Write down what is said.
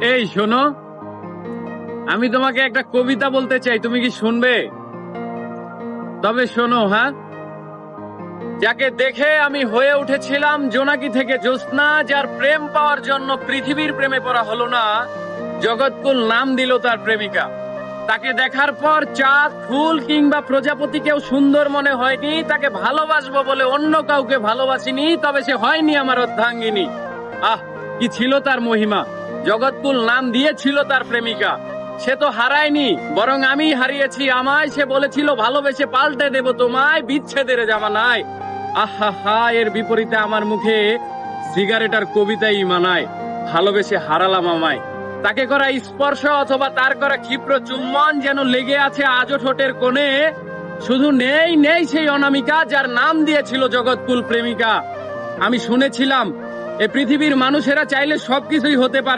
এই শোনো, আমি তোমাকে একটা কবিতা বলতে চাই, তুমি কি শুনবে? তবে শোনো, হ্যাঁ। যাকে দেখে আমি হয়ে উঠেছিলাম জোনাকি থেকে জ্যোৎস্না, যার প্রেম পাওয়ার জন্য পৃথিবীর প্রেমে পড়া হলো না, জগৎকুল নাম দিল তার প্রেমিকা। তাকে দেখার পর চাঁদ, ফুল কিংবা প্রজাপতিকেও সুন্দর মনে হয়নি। তাকে ভালোবাসবো বলে অন্য কাউকে ভালোবাসিনি, তবে সে হয়নি আমার অর্ধাঙ্গিনী। আহ, কি ছিল তার মহিমা! জগৎকুল নাম দিয়েছিল তার প্রেমিকা। সে তো হারায়নি, বরং আমি হারিয়েছি আমায়। সে বলেছিল ভালোবেসে পাল্টে দেব তোমায়, বিচ্ছেদের জামানায়। আহা হা, এর বিপরীতে আমার মুখে সিগারেট আর কবিতাই মানায়। ভালোবেসে হারালাম আমায়। তাকে করা স্পর্শ অথবা তার করা ক্ষিপ্র চুম্বন যেন লেগে আছে আজও ঠোঁটের কোণে। শুধু নেই নেই সেই অনামিকা, যার নাম দিয়েছিল জগৎকুল প্রেমিকা। আমি শুনেছিলাম এ পৃথিবীর মানুষেরা চাইলে সবকিছুই হতে পারে।